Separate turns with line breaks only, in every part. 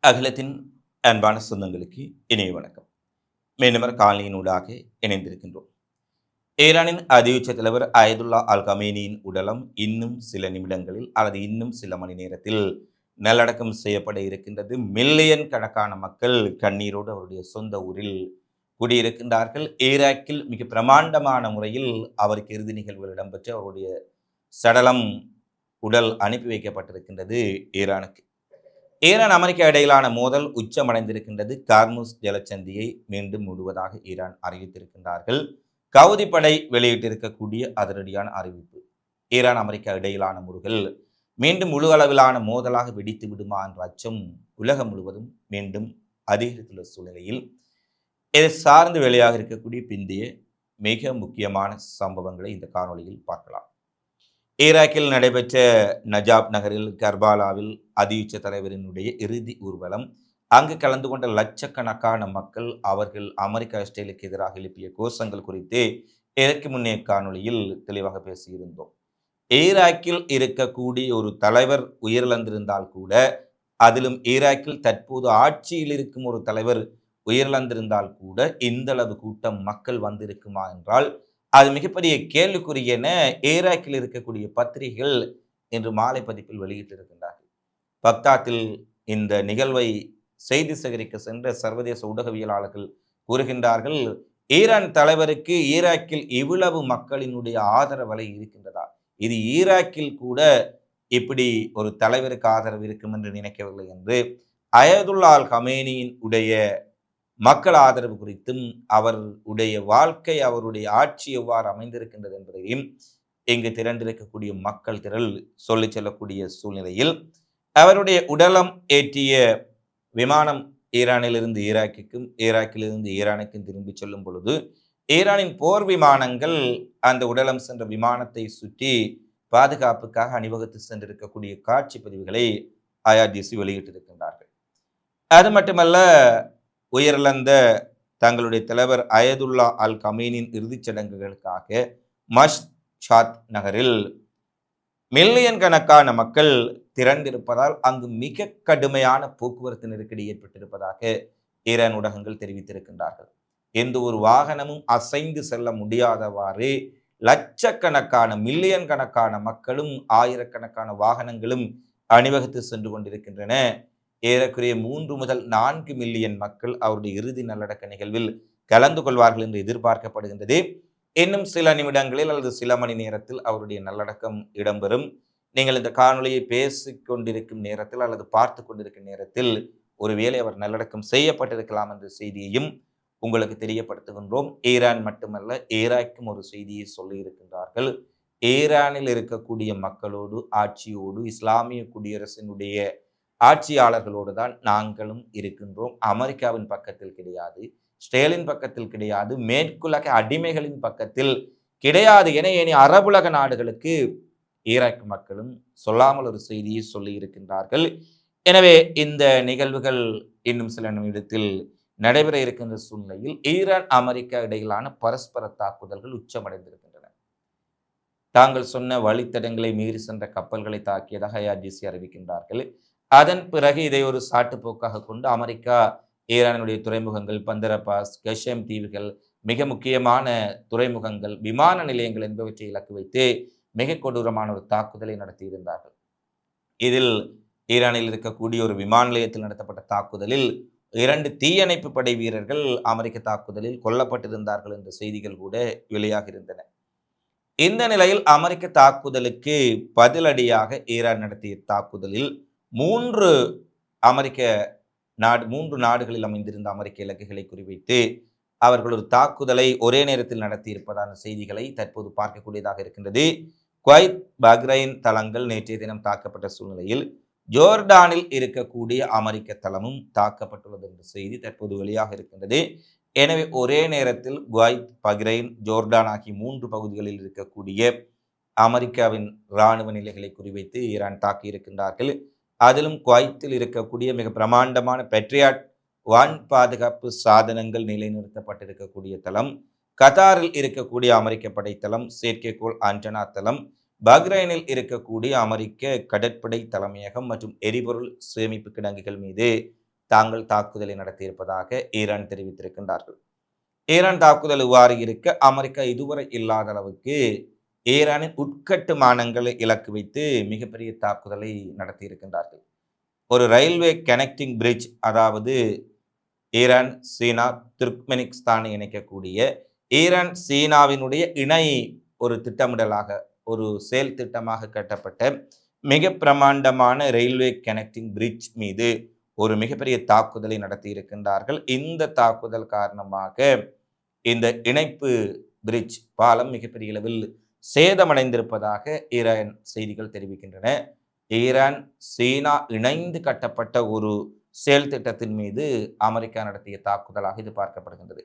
அகிலத்தின் அன்பான சொந்தங்களுக்கு இணைய வணக்கம். மீண்டும் காலனியினூடாக இணைந்திருக்கின்றோம். ஈரானின் அதியுச்ச தலைவர் அயதுல்லா அல் கமேனியின் உடலம் இன்னும் சில நிமிடங்களில் அல்லது இன்னும் சில மணி நேரத்தில் நல்லடக்கம் செய்யப்பட இருக்கின்றது. மில்லியன் கணக்கான மக்கள் கண்ணீரோடு அவருடைய சொந்த ஊரில் கூடியிருக்கின்றார்கள். ஈராக்கில் மிக பிரமாண்டமான முறையில் அவருக்கு இறுதி நிகழ்வுகள் இடம்பெற்று அவருடைய சடலம் உடல் அனுப்பி வைக்கப்பட்டிருக்கின்றது ஈரானுக்கு. ஈரான் அமெரிக்கா இடையிலான மோதல் உச்சமடைந்திருக்கின்றது. கார்முஸ் ஜலச்சந்தியை மீண்டும் மூடுவதாக ஈரான் அறிவித்திருக்கின்றார்கள். கவுதி படை வெளியிட்டிருக்கக்கூடிய அதிரடியான அறிவிப்பு. ஈரான் அமெரிக்கா இடையிலான முருகல் மீண்டும் முழு அளவிலான மோதலாக வெடித்து விடுமா என்ற அச்சம் உலகம் முழுவதும் மீண்டும் அதிகரித்துள்ள சூழ்நிலையில் இதை சார்ந்து வெளியாக இருக்கக்கூடிய பிந்தைய மிக முக்கியமான சம்பவங்களை இந்த காணொலியில் பார்க்கலாம். ஈராக்கில் நடைபெற்ற நஜாப் நகரில் கர்பாலாவில் அதியுச்ச தலைவரினுடைய இறுதி ஊர்வலம். அங்கு கலந்து கொண்ட லட்சக்கணக்கான மக்கள் அவர்கள் அமெரிக்கா இஸ்ரேலுக்கு எதிராக எழுப்பிய கோஷங்கள் குறித்து இதற்கு முன்னே காணொலியில் தெளிவாக பேசியிருந்தோம். ஈராக்கில் இருக்கக்கூடிய ஒரு தலைவர் உயிரிழந்திருந்தால் கூட, அதிலும் ஈராக்கில் தற்போது ஆட்சியில் இருக்கும் ஒரு தலைவர் உயிரிழந்திருந்தால் கூட இந்த அளவு கூட்டம் மக்கள் வந்திருக்குமா என்றால் அது மிகப்பெரிய கேள்விக்குரியென ஈராக்கில் இருக்கக்கூடிய பத்திரிகைகள் இன்று மாலை பதிப்பில் வெளியிட்டிருக்கின்றார்கள். பக்தாத்தில் இந்த நிகழ்வை செய்தி சேகரிக்க சென்ற சர்வதேச ஊடகவியலாளர்கள் கூறுகின்றார்கள், ஈரான் தலைவருக்கு ஈராக்கில் இவ்வளவு மக்களினுடைய ஆதரவலை இருக்கின்றதா? இது ஈராக்கில் கூட இப்படி ஒரு தலைவருக்கு ஆதரவு இருக்கும் என்று நினைக்கவில்லை என்று அயதுல்லா அல் கமேனியின் உடைய மக்கள் ஆதரவு குறித்தும் அவருடைய வாழ்க்கை, அவருடைய ஆட்சி எவ்வாறு அமைந்திருக்கின்றது என்பதையும் இங்கு திரண்டிருக்கக்கூடிய மக்கள் திரள் சொல்லி செல்லக்கூடிய சூழ்நிலையில் அவருடைய உடலம் ஏற்றிய விமானம் ஈரானிலிருந்து ஈராக்கிற்கும் ஈராக்கிலிருந்து ஈரானுக்கும் திரும்பி செல்லும் பொழுது ஈரானின் போர் விமானங்கள் அந்த உடலம் சென்ற விமானத்தை சுற்றி பாதுகாப்புக்காக அணிவகுத்து சென்றிருக்கக்கூடிய காட்சி பதிவுகளை IRGC வெளியிட்டிருக்கின்றார்கள். அது மட்டுமல்ல, உயிரிழந்த தங்களுடைய தலைவர் அயதுல்லா அல் கமேனியின் இறுதிச் சடங்குகளுக்காக மஷ்ஹாத் நகரில் மில்லியன் கணக்கான மக்கள் திரண்டிருப்பதால் அங்கு மிக கடுமையான போக்குவரத்து நெருக்கடி ஏற்பட்டிருப்பதாக ஈரான் ஊடகங்கள் தெரிவித்திருக்கின்றார்கள். எந்த ஒரு வாகனமும் அசைந்து செல்ல முடியாதவாறு லட்சக்கணக்கான மில்லியன் கணக்கான மக்களும் ஆயிரக்கணக்கான வாகனங்களும் அணிவகுத்து சென்று கொண்டிருக்கின்றன. ஏறக்குறைய 3 முதல் 4 மில்லியன் மக்கள் அவருடைய இறுதி நல்லடக்க நிகழ்வில் கலந்து கொள்வார்கள் என்று எதிர்பார்க்கப்படுகின்றது. இன்னும் சில நிமிடங்களில் அல்லது சில மணி நேரத்தில் அவருடைய நல்லடக்கம் இடம்பெறும். நீங்கள் இந்த காணொலியை பேசிக்கொண்டிருக்கும் நேரத்தில் அல்லது பார்த்து கொண்டிருக்கும் நேரத்தில் ஒருவேளை அவர் நல்லடக்கம் செய்யப்பட்டிருக்கலாம் என்ற செய்தியையும் உங்களுக்கு தெரியப்படுத்துகின்றோம். ஈரான் மட்டுமல்ல, ஈராக்கும் ஒரு செய்தியை சொல்லி இருக்கின்றார்கள். ஈரானில் இருக்கக்கூடிய மக்களோடு, ஆட்சியோடு, இஸ்லாமிய குடியரசினுடைய ஆட்சியாளர்களோடு தான் நாங்களும் இருக்கின்றோம். அமெரிக்காவின் பக்கத்தில் கிடையாது, இஸ்ரேலின் பக்கத்தில் கிடையாது, மேற்குலக அடிமைகளின் பக்கத்தில் கிடையாது என இனி அரபுலக நாடுகளுக்கு ஈராக் மக்களும் சொல்லாமல் ஒரு செய்தியை சொல்லி இருக்கின்றார்கள். எனவே இந்த நிகழ்வுகள் இன்னும் சில நிமிடத்தில் நடைபெற இருக்கின்ற சூழ்நிலையில் ஈரான் அமெரிக்கா இடையிலான பரஸ்பர தாக்குதல்கள் உச்சமடைந்திருக்கின்றன. தாங்கள் சொன்ன வழித்தடங்களை மீறி சென்ற கப்பல்களை தாக்கியதாக IRGC அறிவிக்கின்றார்கள். அதன் பிறகு இதை ஒரு சாட்டுப்போக்காக கொண்டு அமெரிக்கா ஈரானுடைய துறைமுகங்கள், பந்தர் அப்பாஸ், கஷம் தீவுகள், மிக முக்கியமான துறைமுகங்கள், விமான நிலையங்கள் என்பவற்றை இலக்கு வைத்து மிக கொடூரமான ஒரு தாக்குதலை நடத்தியிருந்தார்கள். இதில் ஈரானில் இருக்கக்கூடிய ஒரு விமான நிலையத்தில் நடத்தப்பட்ட தாக்குதலில் 2 தீயணைப்பு படை வீரர்கள் அமெரிக்க தாக்குதலில் கொல்லப்பட்டிருந்தார்கள் என்ற செய்திகள் கூட வெளியாக இருந்தன. இந்த நிலையில் அமெரிக்க தாக்குதலுக்கு பதிலடியாக ஈரான் நடத்திய தாக்குதலில் 3 நாடுகளில் அமைந்திருந்த அமெரிக்க இலக்குகளை குறிவைத்து அவர்கள் ஒரு தாக்குதலை ஒரே நேரத்தில் நடத்தியிருப்பதான செய்திகளை தற்போது பார்க்கக்கூடியதாக இருக்கின்றது. குவைத், பஹ்ரைன் தளங்கள் நேற்றைய தினம் தாக்கப்பட்ட சூழ்நிலையில் ஜோர்டானில் இருக்கக்கூடிய அமெரிக்க தளமும் தாக்கப்பட்டுள்ளது என்ற செய்தி தற்போது வெளியாக இருக்கின்றது. எனவே ஒரே நேரத்தில் குவைத், பஹ்ரைன், ஜோர்டான் ஆகிய 3 பகுதிகளில் இருக்கக்கூடிய அமெரிக்காவின் இராணுவ நிலைகளை குறிவைத்து ஈரான் தாக்கியிருக்கின்றார்கள். அதிலும் குவைத்தில் இருக்கக்கூடிய மிக பிரமாண்டமான பெட்ரியாட் வான் பாதுகாப்பு சாதனங்கள் நிலைநிறுத்தப்பட்டிருக்கக்கூடிய தளம், கத்தாரில் இருக்கக்கூடிய அமெரிக்க படைத்தளம், செயற்கைக்கோள் ஆண்டனா தளம், பஹ்ரைனில் இருக்கக்கூடிய அமெரிக்க கடற்படை தலைமையகம் மற்றும் எரிபொருள் சேமிப்பு கிடங்குகள் மீது தாங்கள் தாக்குதலை நடத்தியிருப்பதாக ஈரான் தெரிவித்திருக்கின்றார்கள். ஈரான் தாக்குதல் இவ்வாறு இருக்க, அமெரிக்கா இதுவரை இல்லாத அளவுக்கு ஈரானின் உட்கட்டுமானங்களை இலக்கு வைத்து மிகப்பெரிய தாக்குதலை நடத்தியிருக்கின்றார்கள். ஒரு ரயில்வே கனெக்டிங் பிரிட்ஜ், அதாவது ஈரான் சீனா துர்க்மெனிஸ்தானை இணைக்கக்கூடிய ஈரான் சீனாவினுடைய இணை ஒரு திட்டமிடலாக, ஒரு செயல் திட்டமாக கட்டப்பட்ட மிக பிரமாண்டமான ரயில்வே கனெக்டிங் பிரிட்ஜ் மீது ஒரு மிகப்பெரிய தாக்குதலை நடத்தி இருக்கின்றார்கள். இந்த தாக்குதல் காரணமாக இந்த இணைப்பு பிரிட்ஜ் பாலம் மிகப்பெரிய அளவில் சேதமடைந்திருப்பதாக ஈரான் செய்திகள் தெரிவிக்கின்றன. ஈரான் சீனா இணைந்து கட்டப்பட்ட ஒரு செயல் திட்டத்தின் மீது அமெரிக்கா நடத்திய தாக்குதலாக இது பார்க்கப்படுகின்றது.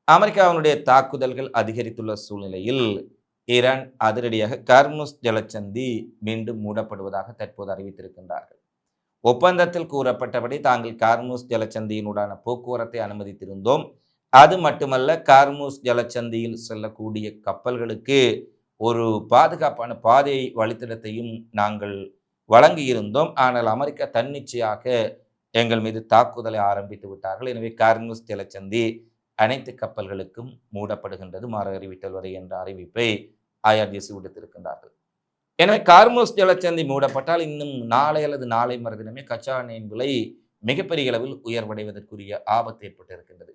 அமெரிக்காவினுடைய தாக்குதல்கள் அதிகரித்துள்ள சூழ்நிலையில் ஈரான் அதிரடியாக கார்முஸ் ஜலசந்தி மீண்டும் மூடப்படுவதாக தற்போது அறிவித்திருக்கின்றார்கள். ஒப்பந்தத்தில் கூறப்பட்டபடி தாங்கள் கார்முஸ் ஜலசந்தியினுடான போக்குவரத்தை அனுமதித்திருந்தோம். அது மட்டுமல்ல, கார்முஸ் ஜலசந்தியில் செல்லக்கூடிய கப்பல்களுக்கு ஒரு பாதுகாப்பான பாதை வழித்தடத்தையும் நாங்கள் வழங்கியிருந்தோம். ஆனால் அமெரிக்கா தன்னிச்சையாக எங்கள் மீது தாக்குதலை ஆரம்பித்து விட்டார்கள். எனவே கார்முஸ் ஜலசந்தி அனைத்து கப்பல்களுக்கும் மூடப்படுகின்றது, மாறு அறிவித்தல் வரை என்ற அறிவிப்பை IRGC விடுத்திருக்கின்றார்கள். எனவே கார்முஸ் ஜலசந்தி மூடப்பட்டால் இன்னும் நாளை அல்லது நாளை மறுதினமே கச்சா எண்ணெயின் விலை மிகப்பெரிய அளவில் உயர்வடைவதற்குரிய ஆபத்து ஏற்பட்டிருக்கின்றது.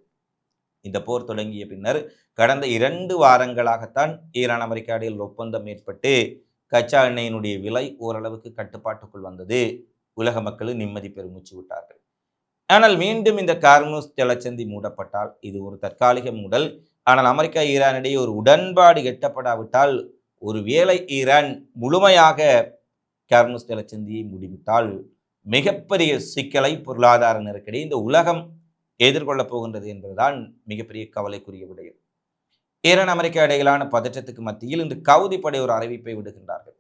இந்த போர் தொடங்கிய பின்னர் கடந்த 2 வாரங்களாகத்தான் ஈரான் அமெரிக்கா இடையில் ஒப்பந்தம் ஏற்பட்டு கச்சா எண்ணெயினுடைய விலை ஓரளவுக்கு கட்டுப்பாட்டுக்குள் வந்தது. உலக மக்களும் நிம்மதி பெருமூச்சு விட்டார்கள். ஆனால் மீண்டும் இந்த கார்முஸ் ஜலசந்தி மூடப்பட்டால் இது ஒரு தற்காலிக மூடல். ஆனால் அமெரிக்கா ஈரானிடையே ஒரு உடன்பாடு எட்டப்படாவிட்டால், ஒரு வேளை ஈரான் முழுமையாக கார்முஸ் ஜலசந்தியை முடிவித்தால் மிகப்பெரிய சிக்கலை, பொருளாதார நெருக்கடி இந்த உலகம் எதிர்கொள்ளப் போகின்றது என்பதுதான் மிகப்பெரிய கவலைக்குரிய விடயம். ஈரான் அமெரிக்கா இடையிலான பதற்றத்துக்கு மத்தியில் இன்று கவுதி படை ஒரு அறிவிப்பை விடுகின்றார்கள்.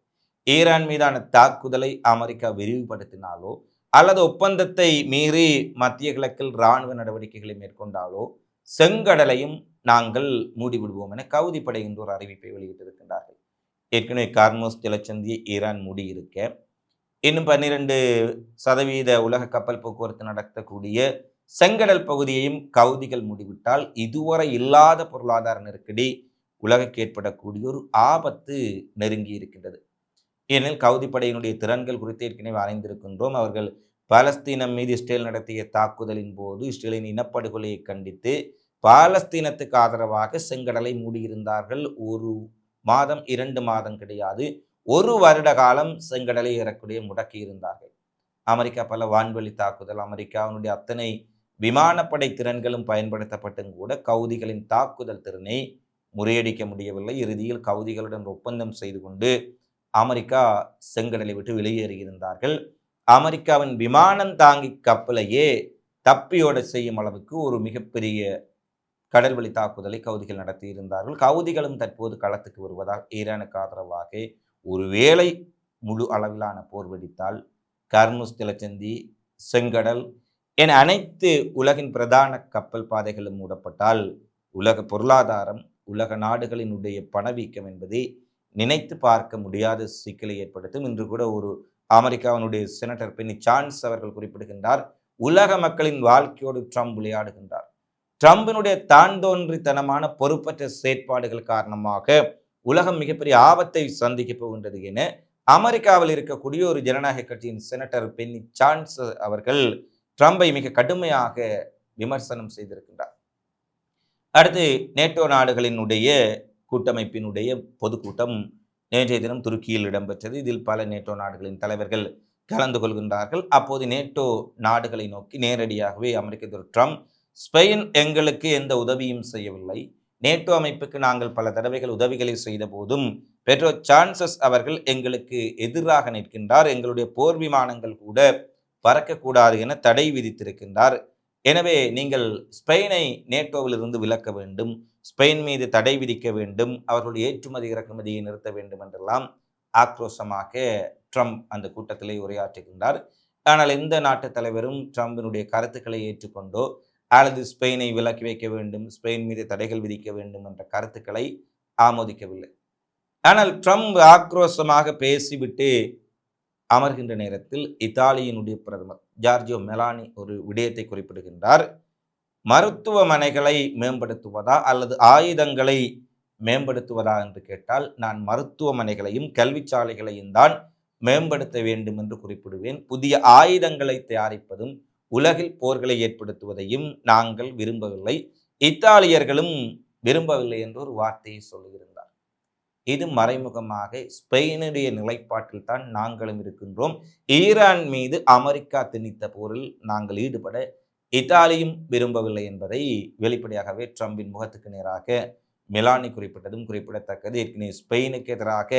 ஈரான் மீதான தாக்குதலை அமெரிக்கா விரிவுபடுத்தினாலோ அல்லது ஒப்பந்தத்தை மீறி மத்திய கிழக்கில் இராணுவ நடவடிக்கைகளை மேற்கொண்டாலோ செங்கடலையும் நாங்கள் மூடிவிடுவோம் என கவுதி படை என்ற ஒரு அறிவிப்பை வெளியிட்டிருக்கின்றார்கள். ஏற்கனவே கார்முஸ் ஜலசந்தியை ஈரான் மூடியிருக்க, இன்னும் 12% உலக கப்பல் போக்குவரத்து நடத்தக்கூடிய செங்கடல் பகுதியையும் கவுதிகள் மூடிவிட்டால் இதுவரை இல்லாத பொருளாதார நெருக்கடி உலகுக்கு ஏற்படக்கூடிய ஒரு ஆபத்து நெருங்கி இருக்கின்றது. ஏனெனில் கவுதி படையினுடைய திறன்கள் குறித்து ஏற்கனவே அறிந்திருக்கின்றோம். அவர்கள் பாலஸ்தீனம் மீது இஸ்ரேல் நடத்திய தாக்குதலின் போது இஸ்ரேலின் இனப்படுகொலையை கண்டித்து பாலஸ்தீனத்துக்கு ஆதரவாக செங்கடலை மூடியிருந்தார்கள். 1 மாதம் 2 மாதம் கிடையாது, 1 வருட காலம் செங்கடலை ஏறக்குறைய முடக்கி இருந்தார்கள். அமெரிக்கா பல வான்வெளி தாக்குதல், அமெரிக்காவினுடைய அத்தனை விமானப்படை திறன்களும் பயன்படுத்தப்பட்டும் கூட கவுதிகளின் தாக்குதல் திறனை முறியடிக்க முடியவில்லை. இறுதியில் கவுதிகளுடன் ஒப்பந்தம் செய்து கொண்டு அமெரிக்கா செங்கடலை விட்டு வெளியேறியிருந்தார்கள். அமெரிக்காவின் விமானம் தாங்கி கப்பலையே தப்பியோட செய்யும் அளவுக்கு ஒரு மிகப்பெரிய கடல்வழி தாக்குதலை கவுதிகள் நடத்தியிருந்தார்கள். கவுதிகளும் தற்போது களத்துக்கு வருவதால் ஈரானுக்கு ஆதரவாக ஒருவேளை முழு அளவிலான போர் வெடித்தால் கார்முஸ் ஜலசந்தி, செங்கடல் என அனைத்து உலகின் பிரதான கப்பல் பாதைகளும் மூடப்பட்டால் உலக பொருளாதாரம், உலக நாடுகளினுடைய பணவீக்கம் என்பதை நினைத்து பார்க்க முடியாத சிக்கலை ஏற்படுத்தும். இன்று கூட ஒரு அமெரிக்காவினுடைய செனட்டர் பென்னி சான்ஸ் அவர்கள் குறிப்பிடுகின்றார், உலக மக்களின் வாழ்க்கையோடு ட்ரம்ப் விளையாடுகின்றார். ட்ரம்பினுடைய தான்தோன்றித்தனமான பொறுப்பற்ற செயற்பாடுகள் காரணமாக உலகம் மிகப்பெரிய ஆபத்தை சந்திக்க போகின்றது என அமெரிக்காவில் இருக்கக்கூடிய ஒரு ஜனநாயக கட்சியின் செனட்டர் பென்னி சான்ஸ் அவர்கள் ட்ரம்பை மிக கடுமையாக விமர்சனம் செய்திருக்கின்றார். அடுத்து நேட்டோ நாடுகளினுடைய கூட்டமைப்பினுடைய பொதுக்கூட்டம் நேற்றைய தினம் துருக்கியில் இடம்பெற்றது. இதில் பல நேட்டோ நாடுகளின் தலைவர்கள் கலந்து கொள்கின்றார்கள். அப்போது நேட்டோ நாடுகளை நோக்கி நேரடியாகவே அமெரிக்க அதிபர் ட்ரம்ப், ஸ்பெயின் எங்களுக்கு எந்த உதவியும் செய்யவில்லை, நேட்டோ அமைப்புக்கு நாங்கள் பல தடவைகள் உதவிகளை செய்த போதும் பெட்ரோ சான்சஸ் அவர்கள் எங்களுக்கு எதிராக நிற்கின்றார், எங்களுடைய போர் விமானங்கள் கூட பறக்கக்கூடாது என தடை விதித்திருக்கின்றார். எனவே நீங்கள் ஸ்பெயினை நேட்டோவிலிருந்து விலக்க வேண்டும், ஸ்பெயின் மீது தடை விதிக்க வேண்டும், அவர்களுடைய ஏற்றுமதி இறக்குமதியை நிறுத்த வேண்டும் என்றெல்லாம் ஆக்ரோஷமாக ட்ரம்ப் அந்த கூட்டத்திலே உரையாற்றுகின்றார். ஆனால் எந்த நாட்டு தலைவரும் ட்ரம்பினுடைய கருத்துக்களை ஏற்றுக்கொண்டோ அல்லது ஸ்பெயினை விலக்கி வைக்க வேண்டும், ஸ்பெயின் மீது தடைகள் விதிக்க வேண்டும் என்ற கருத்துக்களை ஆமோதிக்கவில்லை. ஆனால் ட்ரம்ப் ஆக்ரோஷமாக பேசிவிட்டு அமர்கின்ற நேரத்தில் இத்தாலியினுடைய பிரதமர் ஜார்ஜியோ மெலானி ஒரு விடயத்தை குறிப்பிடுகின்றார். மருத்துவமனைகளை மேம்படுத்துவதா அல்லது ஆயுதங்களை மேம்படுத்துவதா என்று கேட்டால், நான் மருத்துவமனைகளையும் கல்விச்சாலைகளையும் தான் மேம்படுத்த வேண்டும் என்று குறிப்பிடுவேன். புதிய ஆயுதங்களை தயாரிப்பதும் உலகில் போர்களை ஏற்படுத்துவதையும் நாங்கள் விரும்பவில்லை, இத்தாலியர்களும் விரும்பவில்லை என்று ஒரு வார்த்தையை சொல்லியிருந்தார். இது மறைமுகமாக ஸ்பெயினுடைய நிலைப்பாட்டில் தான் நாங்களும் இருக்கின்றோம். ஈரான் மீது அமெரிக்கா திணித்த போரில் நாங்கள் ஈடுபட இத்தாலியும் விரும்பவில்லை என்பதை வெளிப்படையாகவே ட்ரம்பின் முகத்துக்கு நேராக மெலானி குறிப்பிட்டதும் குறிப்பிடத்தக்கது. ஏற்கனவே ஸ்பெயினுக்கு எதிராக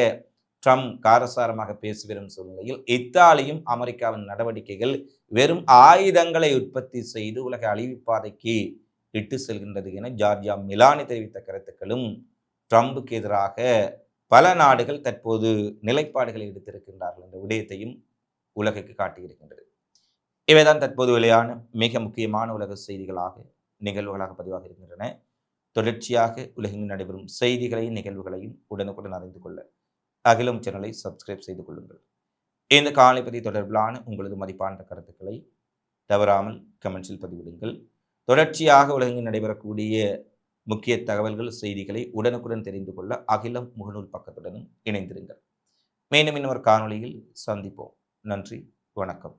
ட்ரம்ப் காரசாரமாக பேசி வரும் சூழ்நிலையில் இத்தாலியும் அமெரிக்காவின் நடவடிக்கைகள் வெறும் ஆயுதங்களை உற்பத்தி செய்து உலக அழிவுப்பாதைக்கு இட்டு செல்கின்றது என ஜார்ஜியா மெலானி தெரிவித்த கருத்துக்களும் ட்ரம்புக்கு எதிராக பல நாடுகள் தற்போது நிலைப்பாடுகளை எடுத்திருக்கின்றார்கள் என்ற விடயத்தையும் உலகுக்கு காட்டியிருக்கின்றது. இவைதான் தற்போது வெளியான மிக முக்கியமான உலக செய்திகளாக நிகழ்வுகளாக பதிவாக இருக்கின்றன. தொடர்ச்சியாக உலகெங்கும் நடைபெறும் செய்திகளையும் நிகழ்வுகளையும் உடனுக்குடன் அறிந்து கொள்ள அகிலம் சேனலை சப்ஸ்கிரைப் செய்து கொள்ளுங்கள். இந்த காணொளி தொடர்பிலான உங்களது மதிப்பான கருத்துக்களை தவறாமல் கமெண்ட்ஸில் பதிவிடுங்கள். தொடர்ச்சியாக உலகெங்கும் நடைபெறக்கூடிய முக்கிய தகவல்கள் செய்திகளை உடனுக்குடன் தெரிந்து கொள்ள அகிலம் முகநூல் பக்கத்துடனும் இணைந்திருங்கள். மீண்டும் இன்னொரு காணொளியில் சந்திப்போம். நன்றி, வணக்கம்.